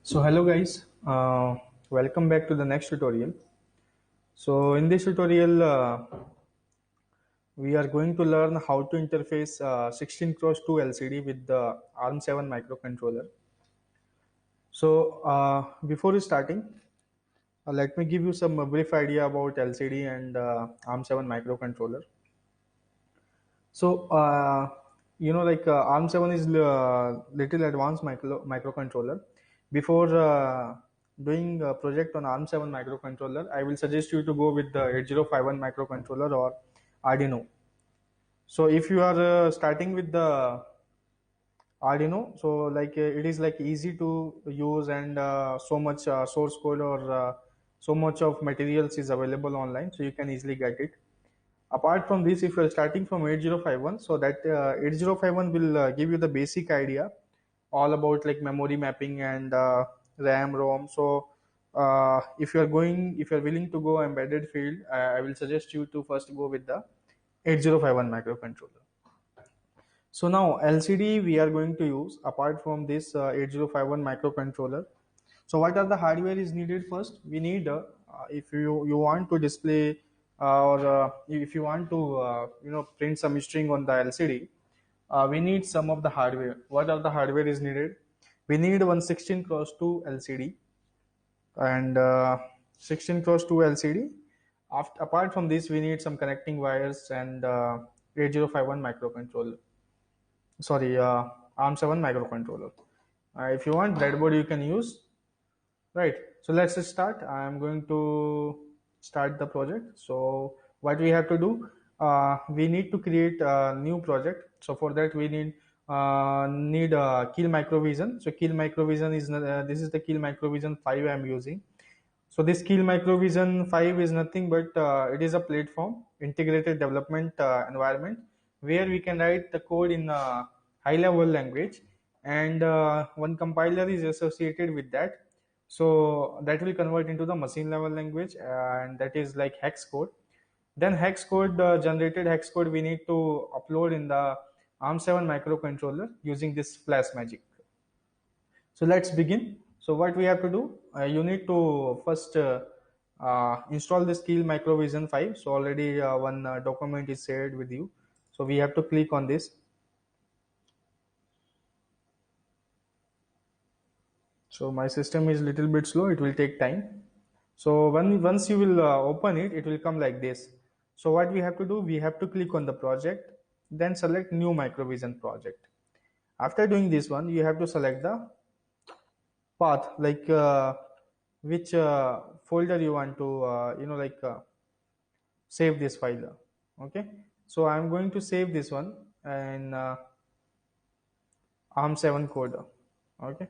So hello guys, welcome back to the next tutorial. So in this tutorial, we are going to learn how to interface 16 cross 2 LCD with the ARM7 microcontroller. So before starting, let me give you some brief idea about LCD and ARM7 microcontroller. So ARM7 is little advanced microcontroller. Before doing a project on ARM7 microcontroller, I will suggest you to go with the 8051 microcontroller or Arduino. So if you are starting with the Arduino, so it is like easy to use and so much source code or so much of materials is available online, so you can easily get it. Apart from this, if you're starting from 8051, so that 8051 will give you the basic idea all about like memory mapping and RAM, ROM. So if you're willing to go embedded field, I will suggest you to first go with the 8051 microcontroller. So now LCD we are going to use apart from this 8051 microcontroller. So what are the hardware is needed first? We need if you want to display or if you want to print some string on the LCD, we need some of the hardware. What are the hardware is needed? We need one 16 cross 2 LCD and 16 cross 2 LCD. Apart from this, we need some connecting wires and 8051 microcontroller. Sorry, ARM7 microcontroller. If you want breadboard, you can use. Right. So let's just start. I'm going to start the project. So what we have to do, we need to create a new project. So for that we need Kill Microvision. So Kill Microvision is this is the Kill Microvision 5 I'm using. So this Kill Microvision 5 is nothing but it is a platform integrated development environment where we can write the code in a high level language, and one compiler is associated with that. So that will convert into the machine level language, and that is like hex code. Then hex code, generated hex code, we need to upload in the ARM7 microcontroller using this flash magic. So let's begin. So what we have to do, you need to first install the Skill Microvision 5. So already one document is shared with you. So we have to click on this. So my system is little bit slow. It will take time. So once you will open it, it will come like this. So what we have to do, we have to click on the project, then select new Microvision project. After doing this one, you have to select the path, like which folder you want to save this file. Okay, so I'm going to save this one in ARM7 code. Okay,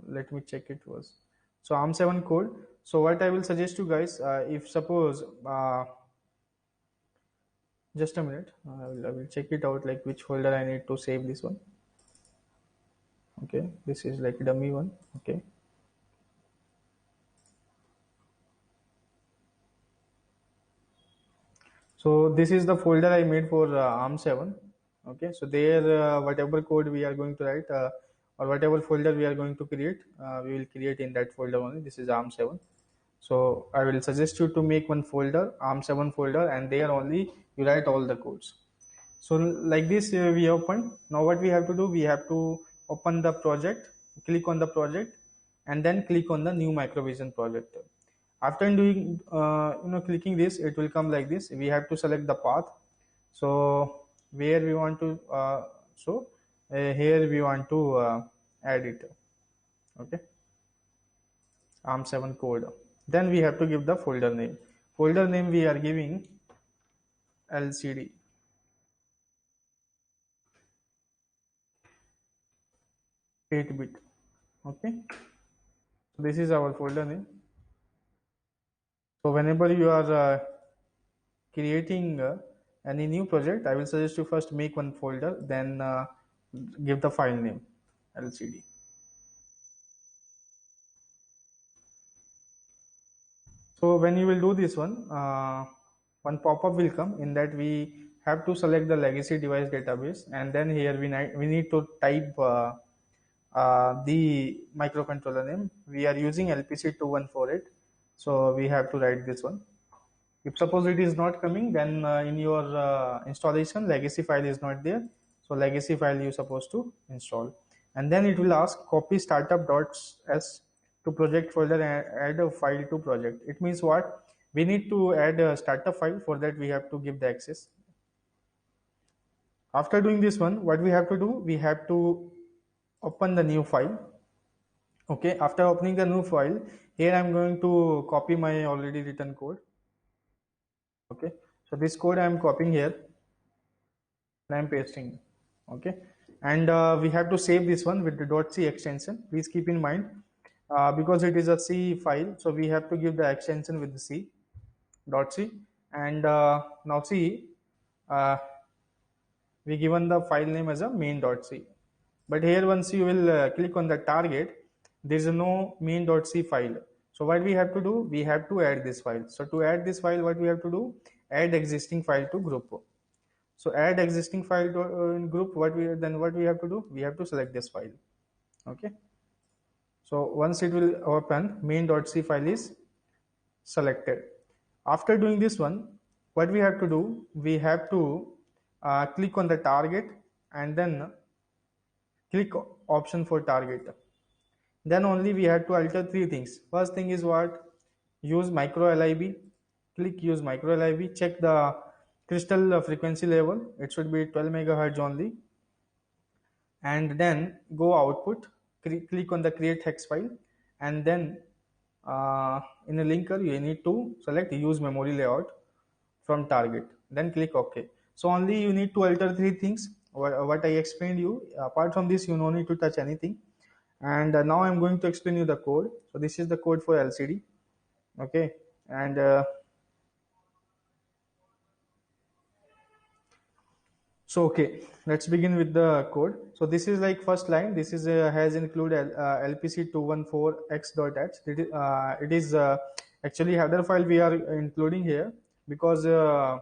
let me check it was. So ARM7 code. So what I will suggest you guys, if suppose just a minute, I will check it out like which folder I need to save this one. Okay, this is like dummy one. Okay, so this is the folder I made for ARM7. Okay, so there whatever code we are going to write or whatever folder we are going to create, we will create in that folder only. This is ARM7. So I will suggest you to make one folder, ARM7 folder, and there only you write all the codes. So like this we open. Now what we have to do, we have to open the project, click on the project, and then click on the new Microvision project. After doing clicking this, it will come like this. We have to select the path. So where we want to here we want to add it. Okay, ARM7 code. Then we have to give the folder name. Folder name we are giving LCD. 8-bit. Okay, so this is our folder name. So whenever you are creating any new project, I will suggest you first make one folder, then give the file name LCD. So when you will do this one pop-up will come. In that we have to select the legacy device database, and then here we need to type the microcontroller name. We are using LPC2148, so we have to write this one. If suppose it is not coming, then in your installation legacy file is not there, so legacy file you supposed to install. And then it will ask copy startup.s to project folder and add a file to project. It means what? We need to add a startup file. For that we have to give the access. After doing this one, what we have to do, we have to open the new file. Okay, after opening the new file, here I'm going to copy my already written code. Okay, so this code I'm copying here and I'm pasting. Okay, and we have to save this one with the .c extension. Please keep in mind, because it is a C file, so we have to give the extension with the C .c. And now see, uh, we given the file name as a main.c. But here once you will click on the target, there is no main.c file. So what we have to do, we have to add this file. So to add this file, what we have to do, add existing file to group. So add existing file to, in group, what we have to do, we have to select this file. Okay, so once it will open, main.c file is selected. After doing this one, what we have to do, we have to click on the target and then click option for target. Then only we have to alter three things. First thing is what? Use micro LIB. Click use micro LIB. Check the crystal frequency level. It should be 12 megahertz only. And then go output. Click on the create hex file. And then in a linker, you need to select use memory layout from target. Then click OK. So only you need to alter three things. What I explained you. Apart from this, you no need to touch anything. And now I'm going to explain you the code. So this is the code for LCD. Okay, and so okay, let's begin with the code. So this is like first line. This is has included lpc214x.h. It is actually header file we are including here because the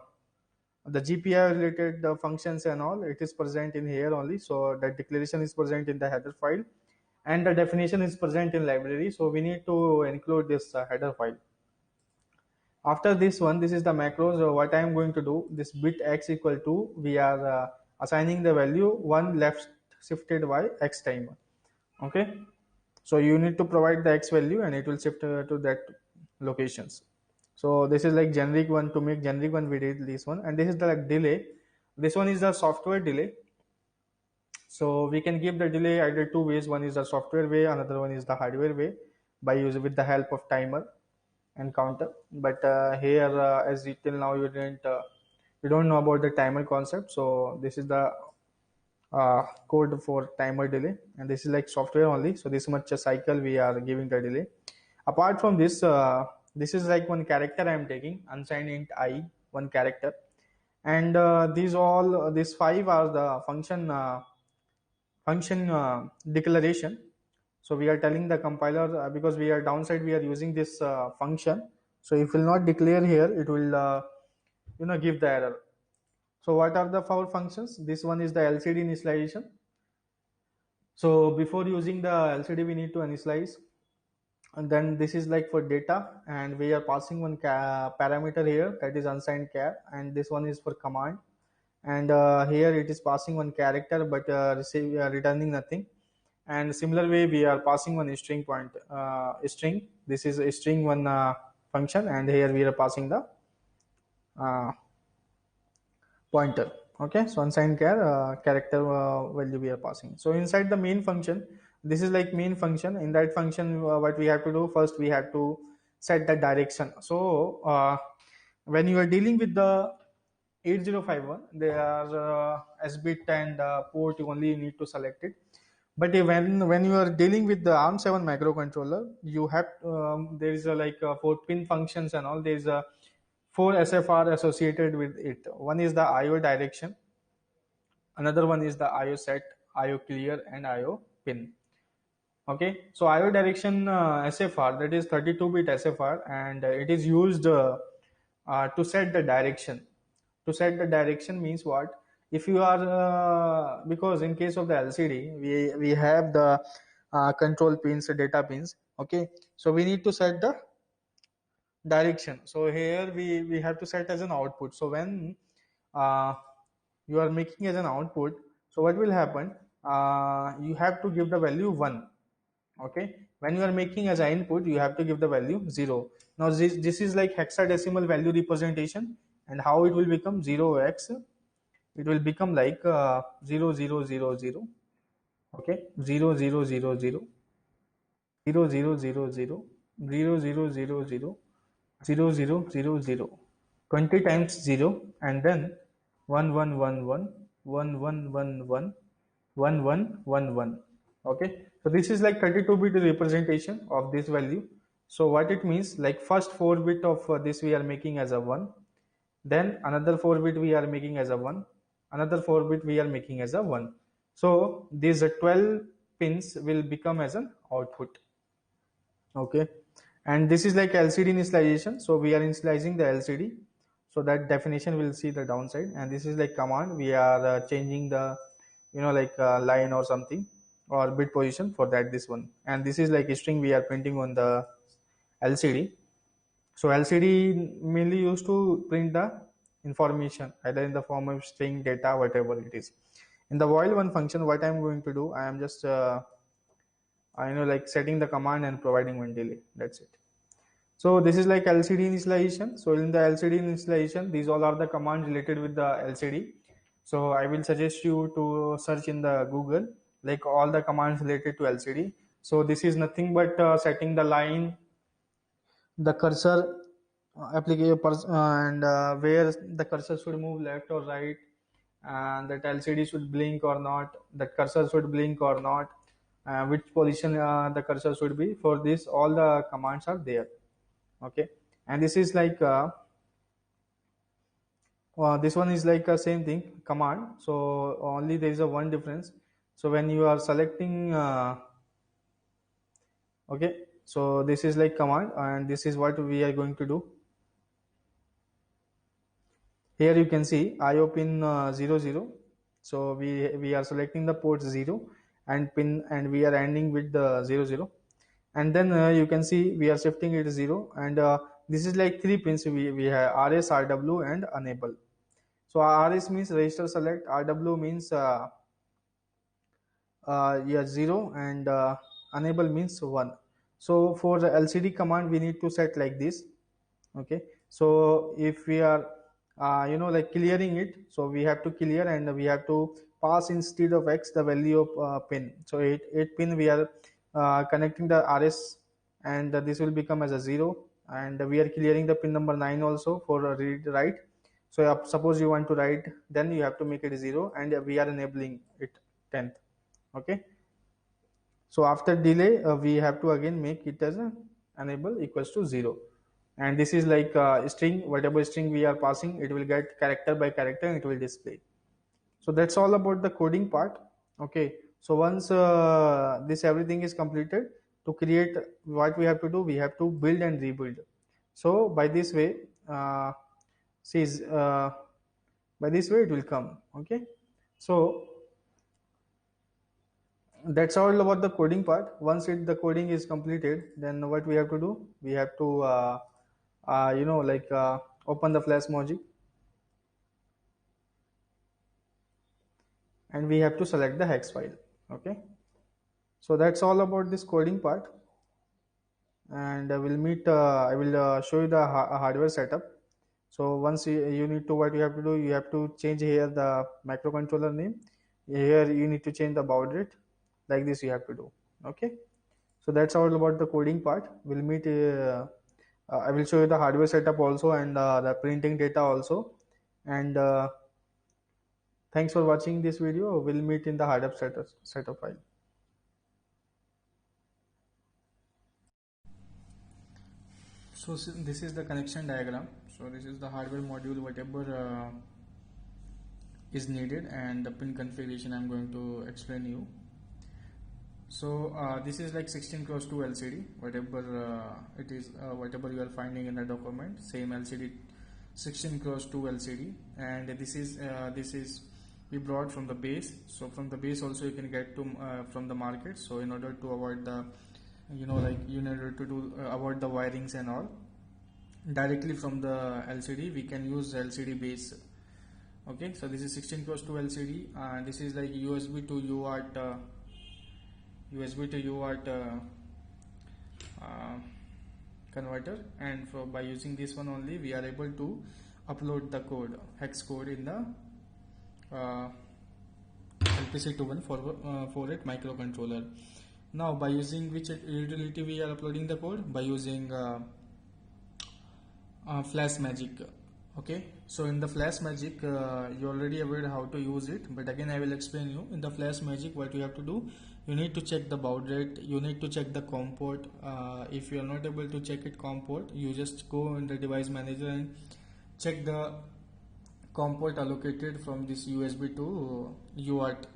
GPI related functions and all, it is present in here only. So that declaration is present in the header file and the definition is present in library. So we need to include this header file. After this one, this is the macros. So what I am going to do, this bit x equal to, we are assigning the value 1 left shifted by x time. Okay, so you need to provide the x value and it will shift to that locations. So this is like generic one. To make generic one, we did this one, and this is the like delay. This one is the software delay. So we can give the delay either two ways. One is the software way, another one is the hardware way, by using with the help of timer and counter. But here, as till now you don't know about the timer concept. So this is the code for timer delay, and this is like software only. So this much a cycle we are giving the delay. Apart from this, this is like one character I am taking, unsigned int I, one character. And these five are the function declaration. So we are telling the compiler, because we are downside, we are using this function. So if will not declare here, it will give the error. So what are the four functions? This one is the LCD initialization. So before using the LCD, we need to initialize. And then this is like for data, and we are passing one parameter here, that is unsigned char, and this one is for command. And here it is passing one character, but returning nothing. And similar way, we are passing one string string. This is a string one function, and here we are passing the uh, pointer. Okay, so unsigned character value we are passing. So inside the main function, this is like main function. In that function, what we have to do, first we have to set the direction. So when you are dealing with the 8051, there are S bit and port only, you need to select it. But when you are dealing with the ARM7 microcontroller, you have there is a like 4 pin functions and all. There is a 4 SFR associated with it. One is the IO direction, another one is the IO set, IO clear, and IO pin. Okay, so IO direction SFR, that is 32-bit SFR, and it is used to set the direction. To set the direction means what? if you are because in case of the LCD we have the control pins, data pins. Okay, so we need to set the direction. So here we have to set as an output. So when uh, you are making as an output, so what will happen, you have to give the value 1. Okay, when you are making as an input you have to give the value 0. Now this is like hexadecimal value representation, and how it will become 0x, it will become like 0000, okay, 0000, 0000, 0000, 0000, 20 times 0, and then 1111, 1111, 1111. Okay, so this is like 32-bit representation of this value. So what it means, like first 4 bit of this we are making as a 1, then another 4 bit we are making as a 1, another 4 bit we are making as a 1. So these 12 pins will become as an output. Okay, and this is like LCD initialization. So we are initializing the LCD, so that definition will see the downside. And this is like command, we are changing the like line or something, or bit position for that, this one. And this is like a string we are printing on the LCD. So LCD mainly used to print the information either in the form of string, data, whatever it is. In the void one function, what I'm going to do, I am just like setting the command and providing one delay. That's it. So this is like LCD initialization. So in the LCD initialization, these all are the commands related with the LCD. So I will suggest you to search in the Google like all the commands related to LCD. So this is nothing but setting the line, the cursor application, and where the cursor should move left or right, and that LCD should blink or not, that cursor should blink or not, which position the cursor should be. For this all the commands are there. Okay, and this is like this one is like a same thing command. So only there is a one difference. So when you are selecting okay, so this is like command, and this is what we are going to do. Here you can see IO pin 00. So we are selecting the port 0 and pin, and we are ending with the 00. And then you can see we are shifting it 0, and this is like 3 pins. We have RS, RW, and enable. So RS means register select, RW means yeah 0, and enable means 1. So for the LCD command we need to set like this. Okay, so if we are like clearing it, so we have to clear, and we have to pass instead of x the value of pin. So 8 pin we are connecting the RS, and this will become as a 0, and we are clearing the pin number 9 also for read write. So suppose you want to write, then you have to make it 0, and we are enabling it 10th. Okay, so after delay we have to again make it as a enable equals to 0. And this is like string, whatever string we are passing, it will get character by character and it will display. So that's all about the coding part. Okay, so once this everything is completed, to create, what we have to do, we have to build and rebuild. So by this way see by this way it will come. Okay, so that's all about the coding part. Once the coding is completed, then what we have to do, we have to like open the FlashMogic, and we have to select the hex file. Okay, so that's all about this coding part, and I will show you the hardware setup. So once you need to, what you have to do, you have to change here the microcontroller name. Here you need to change the baud rate, like this you have to do. Okay, so that's all about the coding part. We'll meet I will show you the hardware setup also, and the printing data also. And thanks for watching this video. We'll meet in the hardware setup file. So this is the connection diagram. So this is the hardware module, whatever is needed, and the pin configuration I'm going to explain you. So this is like 16 cross 2 LCD, whatever it is, whatever you are finding in the document, same LCD, 16 cross 2 LCD. And this is we brought from the base. So from the base also you can get to from the market. So in order to avoid the, in order to do avoid the wirings and all, directly from the LCD we can use LCD base. Okay, so this is 16 cross 2 LCD, and this is like USB to UART converter, and by using this one only we are able to upload the code, hex code, in the LPC2148 microcontroller. Now by using which utility we are uploading the code? By using FlashMagick. Okay, so in the FlashMagick you already aware how to use it, but again I will explain you. In the FlashMagick, what you have to do, you need to check the baud rate, you need to check the COM port. If you are not able to check it COM port, you just go in the device manager and check the COM port allocated from this USB to UART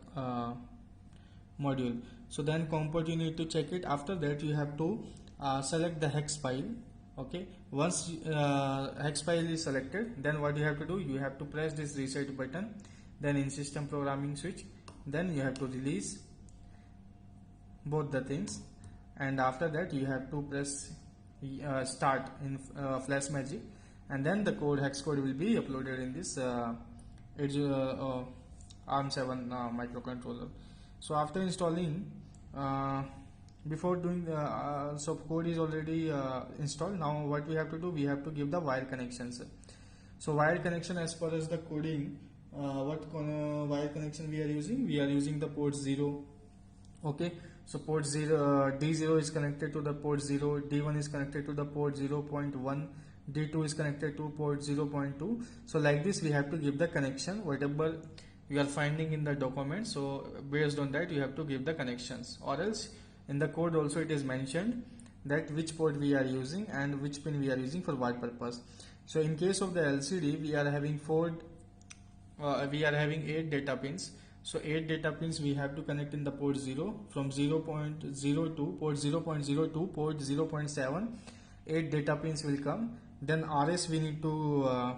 module. So then COM port you need to check it. After that you have to select the hex file. Okay, once hex file is selected, then what you have to do, you have to press this reset button, then in system programming switch, then you have to release both the things, and after that you have to press start in FlashMagick, and then the code, hex code, will be uploaded in this ARM7 microcontroller. So after installing, before doing so code is already installed. Now what we have to do, we have to give the wire connections. So wire connection, as far as the coding, what wire connection we are using? We are using the port 0. Okay, so port 0, D0 is connected to the port 0, D1 is connected to the port 0.1, D2 is connected to port 0.2. So like this we have to give the connection, whatever you are finding in the document. So based on that you have to give the connections, or else in the code also it is mentioned that which port we are using and which pin we are using for what purpose. So in case of the LCD, we are having 8 data pins. So 8 data pins we have to connect in the port 0, from 0.02 port 0.02 port 0.7, 8 data pins will come. Then RS we need to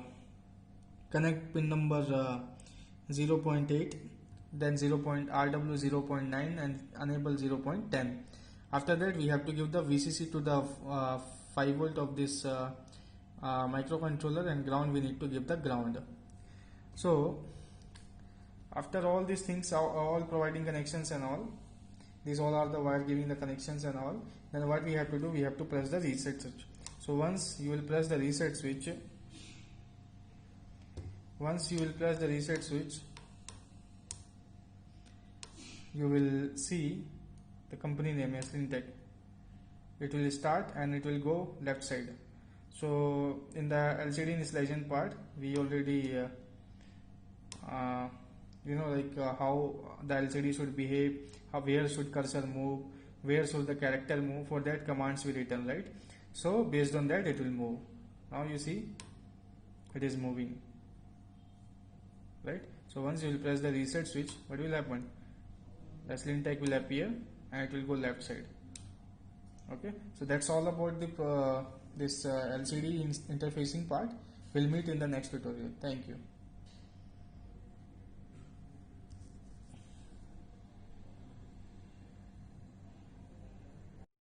connect pin number 0.8, then RW 0.9, and enable 0.10. After that we have to give the VCC to the 5 volt of this microcontroller, and ground we need to give the ground. So after all these things, all providing connections and all, these all are the wire giving the connections and all, then what we have to do, we have to press the reset switch. So once you will press the reset switch, you will see the company name SLINTech. It will start and it will go left side. So in the LCD installation part, we already how the LCD should behave, where should cursor move, where should the character move. For that commands we written, right? So based on that it will move. Now you see it is moving, right? So once you will press the reset switch, what will happen? The SLINTech will appear and it will go left side. Okay, so that's all about the this LCD interfacing part. We'll meet in the next tutorial. Thank you.